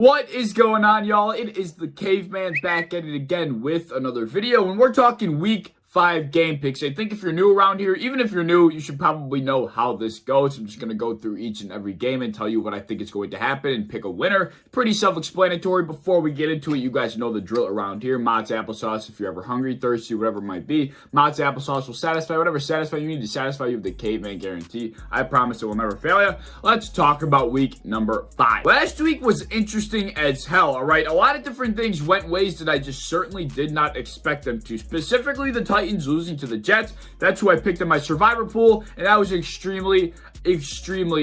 What is going on, y'all? It is the Caveman back at it again with another video, and we're talking week 5 game picks. I think if you're new around here, even if you're new, you should probably know how this goes. I'm just going to go through each and every game and tell you what I think is going to happen and pick a winner. Pretty self-explanatory. Before we get into it, you guys know the drill around here. Mott's applesauce, if you're ever hungry, thirsty, whatever it might be. Mott's applesauce will satisfy whatever satisfy you need to satisfy you with the Caveman guarantee. I promise it will never fail you. Let's talk about week number 5. Last week was interesting as hell, all right? A lot of different things went ways that I just certainly did not expect them to. Specifically, the Titans losing to the Jets. That's who I picked in my survivor pool, and I was extremely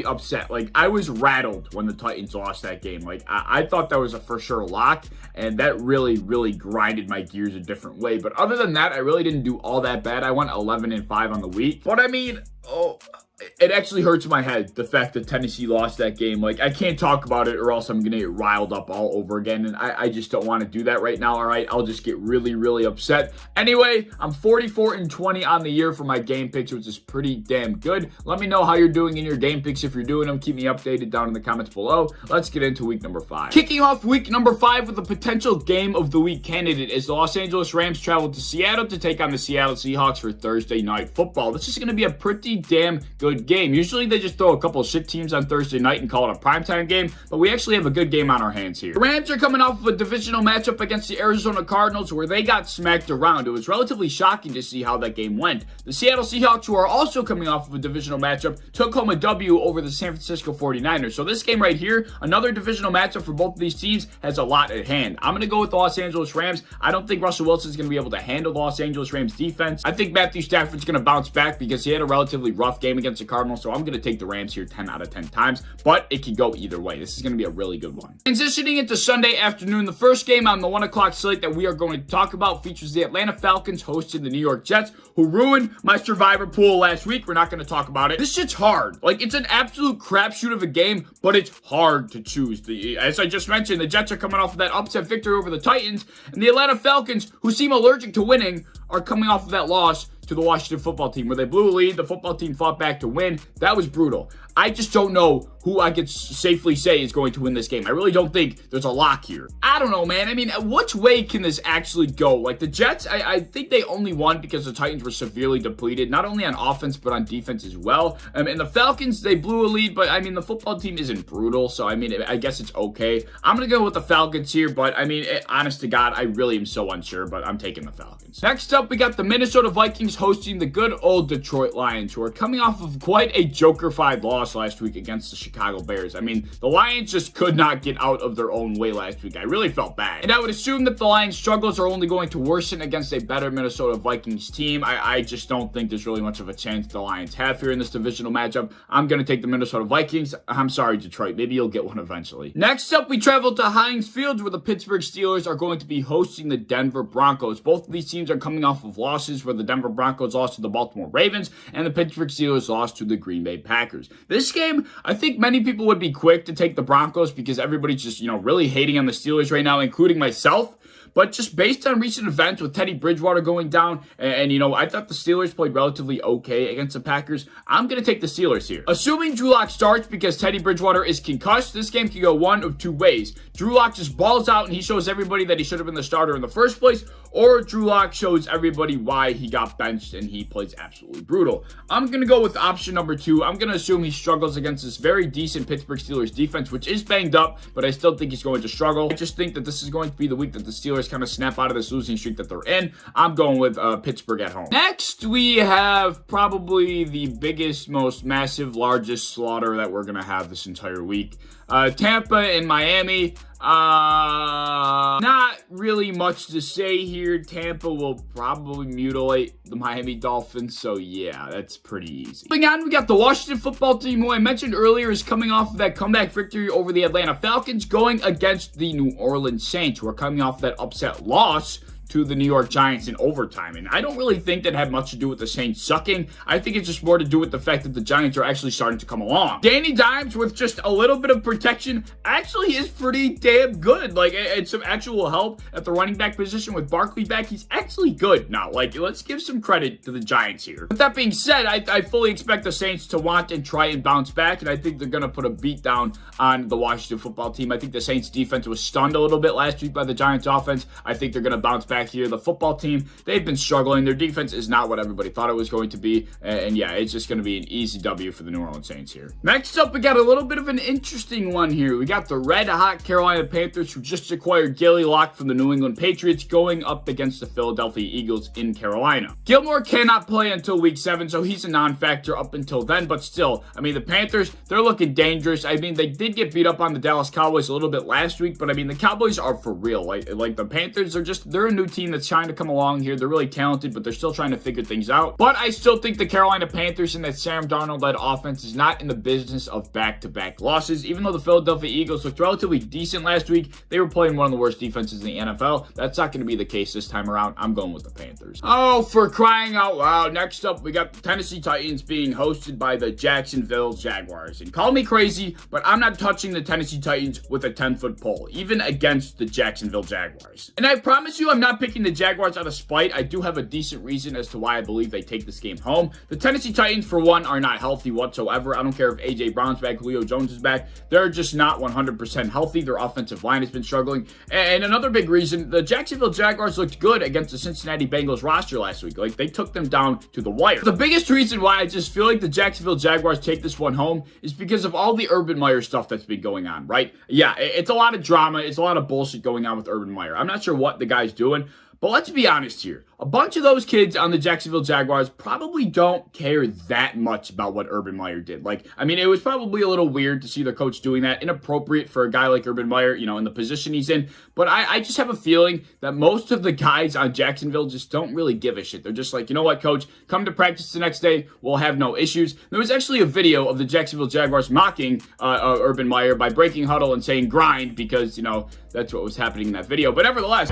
upset. Like, I was rattled when the Titans lost that game. Like, I thought that was a for sure lock, and that really grinded my gears a different way. But other than that, I really didn't do all that bad. I went 11-5 on the week. But I mean, it actually hurts my head, the fact that Tennessee lost that game. Like, I can't talk about it or else I'm going to get riled up all over again, and I just don't want to do that right now, all right? I'll just get really upset. Anyway, I'm 44-20 on the year for my game picks, which is pretty damn good. Let me know how you're doing in your game picks. If you're doing them, keep me updated down in the comments below. Let's get into week number 5. Kicking off week number 5 with a potential game of the week candidate is the Los Angeles Rams travel to Seattle to take on the Seattle Seahawks for Thursday Night Football. This is going to be a pretty damn good game. Usually they just throw a couple of shit teams on Thursday night and call it a primetime game, but we actually have a good game on our hands here. The Rams are coming off of a divisional matchup against the Arizona Cardinals where they got smacked around. It was relatively shocking to see how that game went. The Seattle Seahawks, who are also coming off of a divisional matchup, took home a W over the San Francisco 49ers. So this game right here, another divisional matchup for both of these teams, has a lot at hand. I'm going to go with the Los Angeles Rams. I don't think Russell Wilson is going to be able to handle the Los Angeles Rams defense. I think Matthew Stafford's going to bounce back because he had a relatively rough game against the Cardinals, so I'm going to take the Rams here 10 out of 10 times, but it could go either way. This is going to be a really good one. Transitioning into Sunday afternoon, the first game on the 1 o'clock slate that we are going to talk about features the Atlanta Falcons hosting the New York Jets, who ruined my survivor pool last week. We're not going to talk about it. This shit's hard. Like, it's an absolute crapshoot of a game, but it's hard to choose. As I just mentioned, the Jets are coming off of that upset victory over the Titans, and the Atlanta Falcons, who seem allergic to winning, are coming off of that loss to the Washington football team, where they blew a lead. The football team fought back to win. That was brutal. I just don't know who I could safely say is going to win this game. I really don't think there's a lock here. I don't know, man. I mean, which way can this actually go? Like, the Jets, I think they only won because the Titans were severely depleted, not only on offense, but on defense as well. And the Falcons, they blew a lead, but, I mean, the football team isn't brutal, so, I mean, I guess it's okay. I'm going to go with the Falcons here, but, I mean, honest to God, I really am so unsure, but I'm taking the Falcons. Next up, we got the Minnesota Vikings hosting the good old Detroit Lions, who are coming off of quite a joker-fied loss last week against the Chicago Bears. I mean, the Lions just could not get out of their own way last week. I really felt bad. And I would assume that the Lions' struggles are only going to worsen against a better Minnesota Vikings team. I just don't think there's really much of a chance the Lions have here in this divisional matchup. I'm going to take the Minnesota Vikings. I'm sorry, Detroit. Maybe you'll get one eventually. Next up, we travel to Heinz Field, where the Pittsburgh Steelers are going to be hosting the Denver Broncos. Both of these teams are coming off of losses, where the Denver Broncos lost to the Baltimore Ravens and the Pittsburgh Steelers lost to the Green Bay Packers. This game, I think many people would be quick to take the Broncos because everybody's just, really hating on the Steelers right now, including myself. But just based on recent events with Teddy Bridgewater going down, and I thought the Steelers played relatively okay against the Packers, I'm going to take the Steelers here. Assuming Drew Lock starts because Teddy Bridgewater is concussed, this game can go one of two ways. Drew Lock just balls out and he shows everybody that he should have been the starter in the first place, or Drew Lock shows everybody why he got benched and he plays absolutely brutal. I'm going to go with option number 2. I'm going to assume he struggles against this very decent Pittsburgh Steelers defense, which is banged up, but I still think he's going to struggle. I just think that this is going to be the week that the Steelers kind of snap out of this losing streak that they're in. I'm going with Pittsburgh at home. Next, we have probably the biggest, most massive, largest slaughter that we're going to have this entire week. Tampa and Miami. Not really much to say here. Tampa will probably mutilate the Miami Dolphins, so yeah, that's pretty easy. Moving on, we got the Washington football team, who I mentioned earlier is coming off of that comeback victory over the Atlanta Falcons, going against the New Orleans Saints, who are coming off that upset loss to the New York Giants in overtime. And I don't really think that had much to do with the Saints sucking. I think it's just more to do with the fact that the Giants are actually starting to come along. Danny Dimes, with just a little bit of protection, actually is pretty damn good. Like, and some actual help at the running back position with Barkley back, he's actually good now. Like, let's give some credit to the Giants here. With that being said, I fully expect the Saints to want and try and bounce back, and I think they're going to put a beat down on the Washington football team. I think the Saints defense was stunned a little bit last week by the Giants offense. I think they're going to bounce back here. The football team, they've been struggling. Their defense is not what everybody thought it was going to be, and yeah, it's just going to be an easy W for the New Orleans Saints here. Next up, we got a little bit of an interesting one here. We got the red-hot Carolina Panthers, who just acquired Gilly Locke from the New England Patriots, going up against the Philadelphia Eagles in Carolina. Gilmore cannot play until week 7, so he's a non-factor up until then, but still, I mean, the Panthers, they're looking dangerous. I mean, they did get beat up on the Dallas Cowboys a little bit last week, but I mean, the Cowboys are for real. Like the Panthers are just, they're a new team that's trying to come along here. They're really talented, but they're still trying to figure things out. But I still think the Carolina Panthers and that Sam Darnold-led offense is not in the business of back-to-back losses. Even though the Philadelphia Eagles looked relatively decent last week, they were playing one of the worst defenses in the NFL. That's not going to be the case this time around. I'm going with the Panthers. Oh, for crying out loud. Next up, we got the Tennessee Titans being hosted by the Jacksonville Jaguars. And call me crazy, but I'm not touching the Tennessee Titans with a 10-foot pole, even against the Jacksonville Jaguars. And I promise you, I'm not picking the Jaguars out of spite. I do have a decent reason as to why I believe they take this game home. The Tennessee Titans, for one, are not healthy whatsoever. I don't care if A.J. Brown's back, Julio Jones is back. They're just not 100% healthy. Their offensive line has been struggling. And another big reason, the Jacksonville Jaguars looked good against the Cincinnati Bengals roster last week. Like, they took them down to the wire. The biggest reason why I just feel like the Jacksonville Jaguars take this one home is because of all the Urban Meyer stuff that's been going on, right? Yeah, it's a lot of drama. It's a lot of bullshit going on with Urban Meyer. I'm not sure what the guy's doing, but let's be honest here. A bunch of those kids on the Jacksonville Jaguars probably don't care that much about what Urban Meyer did. Like, I mean, it was probably a little weird to see their coach doing that. Inappropriate for a guy like Urban Meyer, you know, in the position he's in. But I just have a feeling that most of the guys on Jacksonville just don't really give a shit. They're just like, you know what, coach? Come to practice the next day. We'll have no issues. There was actually a video of the Jacksonville Jaguars mocking Urban Meyer by breaking huddle and saying grind because, you know, that's what was happening in that video. But nevertheless,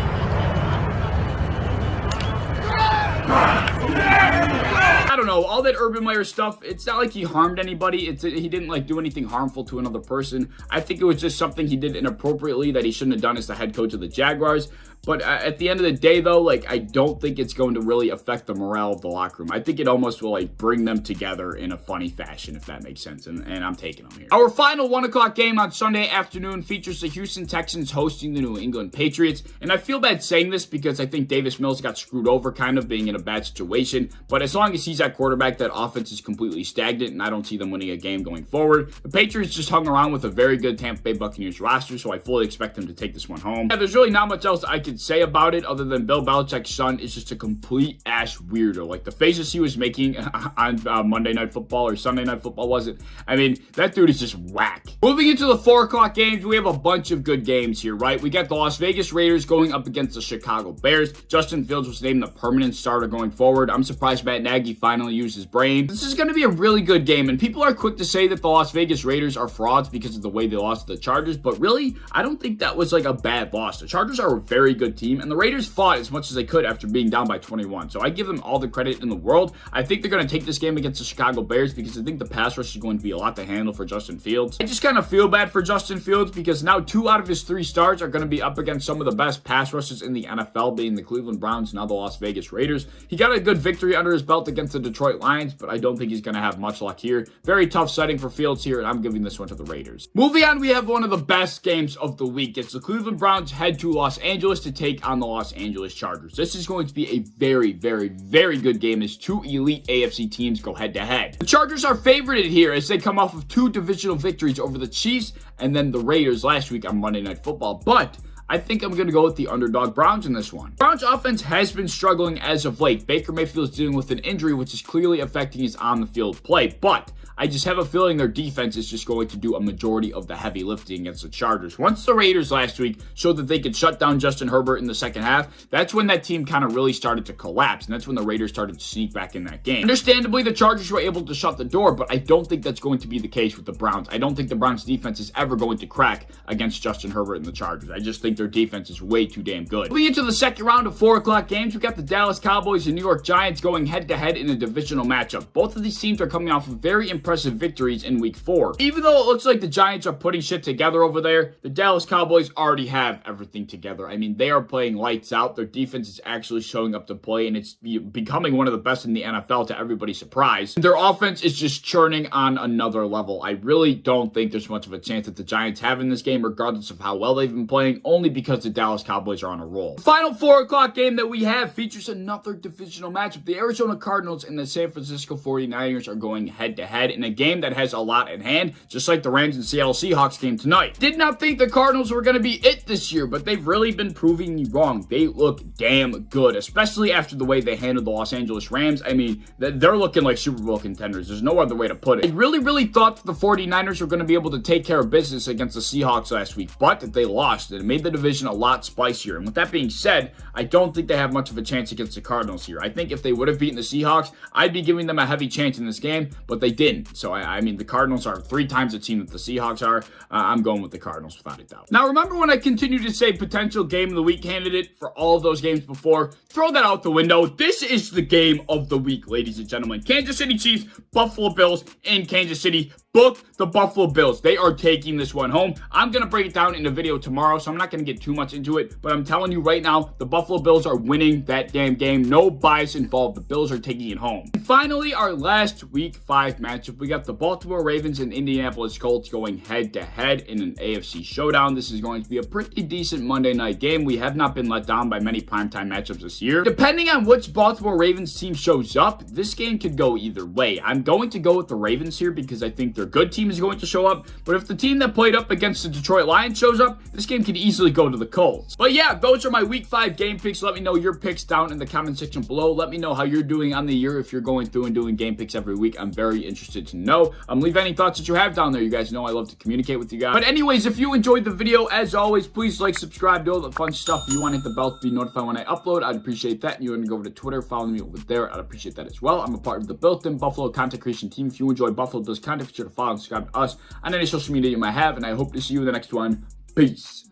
I don't know, all that Urban Meyer stuff, it's not like he harmed anybody. He didn't like do anything harmful to another person. I think it was just something he did inappropriately that he shouldn't have done as the head coach of the Jaguars. But at the end of the day, though, like, I don't think it's going to really affect the morale of the locker room. I think it almost will, like, bring them together in a funny fashion, if that makes sense. And I'm taking them here. Our final 1 o'clock game on Sunday afternoon features the Houston Texans hosting the New England Patriots. And I feel bad saying this because I think Davis Mills got screwed over kind of being in a bad situation. But as long as he's at quarterback, that offense is completely stagnant, and I don't see them winning a game going forward. The Patriots just hung around with a very good Tampa Bay Buccaneers roster, so I fully expect them to take this one home. Yeah, there's really not much else I could say about it other than Bill Belichick's son is just a complete ass weirdo. Like, the faces he was making on Monday Night Football or Sunday Night Football, was it? I mean, that dude is just whack. Moving into the 4 o'clock games, we have a bunch of good games here, right? We got the Las Vegas Raiders going up against the Chicago Bears. Justin Fields was named the permanent starter going forward. I'm surprised Matt Nagy finally used his brain. This is going to be a really good game, and people are quick to say that the Las Vegas Raiders are frauds because of the way they lost to the Chargers, but really, I don't think that was like a bad loss. The Chargers are a very good team, and the Raiders fought as much as they could after being down by 21. So I give them all the credit in the world. I think they're going to take this game against the Chicago Bears because I think the pass rush is going to be a lot to handle for Justin Fields. I just kind of feel bad for Justin Fields because now 2 out of his 3 starts are going to be up against some of the best pass rushes in the NFL, being the Cleveland Browns, now the Las Vegas Raiders. He got a good victory under his belt against the Detroit Lions, but I don't think he's going to have much luck here. Very tough setting for Fields here, and I'm giving this one to the Raiders. Moving on, we have one of the best games of the week. It's the Cleveland Browns head to Los Angeles to take on the Los Angeles Chargers. This is going to be a very, very, very good game as 2 elite AFC teams go head-to-head. The Chargers are favorited here as they come off of 2 divisional victories over the Chiefs and then the Raiders last week on Monday Night Football, but I think I'm going to go with the underdog Browns in this one. Browns offense has been struggling as of late. Baker Mayfield is dealing with an injury which is clearly affecting his on-the-field play, but I just have a feeling their defense is just going to do a majority of the heavy lifting against the Chargers. Once the Raiders last week showed that they could shut down Justin Herbert in the second half, that's when that team kind of really started to collapse, and that's when the Raiders started to sneak back in that game. Understandably, the Chargers were able to shut the door, but I don't think that's going to be the case with the Browns. I don't think the Browns defense is ever going to crack against Justin Herbert and the Chargers. I just think their defense is way too damn good. Moving into the second round of 4 o'clock games, we got the Dallas Cowboys and New York Giants going head-to-head in a divisional matchup. Both of these teams are coming off of very impressive victories in week 4. Even though it looks like the Giants are putting shit together over there, the Dallas Cowboys already have everything together. I mean, they are playing lights out. Their defense is actually showing up to play, and it's becoming one of the best in the NFL to everybody's surprise. Their offense is just churning on another level. I really don't think there's much of a chance that the Giants have in this game, regardless of how well they've been playing, only because the Dallas Cowboys are on a roll. The final 4 o'clock game that we have features another divisional matchup. The Arizona Cardinals and the San Francisco 49ers are going head-to-head in a game that has a lot at hand, just like the Rams and Seattle Seahawks game tonight. Did not think the Cardinals were going to be it this year, but they've really been proving me wrong. They look damn good, especially after the way they handled the Los Angeles Rams. I mean, they're looking like Super Bowl contenders. There's no other way to put it. I really thought that the 49ers were going to be able to take care of business against the Seahawks last week, but that they lost. It made the division a lot spicier. And with that being said, I don't think they have much of a chance against the Cardinals here. I think if they would have beaten the Seahawks, I'd be giving them a heavy chance in this game, but they didn't. So, I mean, the Cardinals are 3 times the team that the Seahawks are. I'm going with the Cardinals without a doubt. Now, remember when I continued to say potential game of the week candidate for all of those games before? Throw that out the window. This is the game of the week, ladies and gentlemen. Kansas City Chiefs, Buffalo Bills in Kansas City. Book the Buffalo Bills. They are taking this one home. I'm going to break it down in a video tomorrow, so I'm not going to get too much into it, but I'm telling you right now, the Buffalo Bills are winning that damn game. No bias involved. The Bills are taking it home. And finally, our last week 5 matchup, we got the Baltimore Ravens and Indianapolis Colts going head-to-head in an AFC showdown. This is going to be a pretty decent Monday night game. We have not been let down by many primetime matchups this year. Depending on which Baltimore Ravens team shows up, this game could go either way. I'm going to go with the Ravens here because I think their good team is going to show up, but if the team that played up against the Detroit Lions shows up, this game could easily go to the Colts. But yeah, those are my week 5 game picks. Let me know your picks down in the comment section below. Let me know how you're doing on the year if you're going through and doing game picks every week. I'm very interested to know. Leave any thoughts that you have down there. You guys know I love to communicate with you guys. But anyways, if you enjoyed the video, as always, please like, subscribe, do all the fun stuff. If you want to hit the bell to be notified when I upload, I'd appreciate that. And you want to go over to Twitter, follow me over there, I'd appreciate that as well. I'm a part of the built-in Buffalo content creation team. If you enjoy Buffalo Bills content, be sure to follow and subscribe to us on any social media you might have, and I hope to see you in the next one. Peace.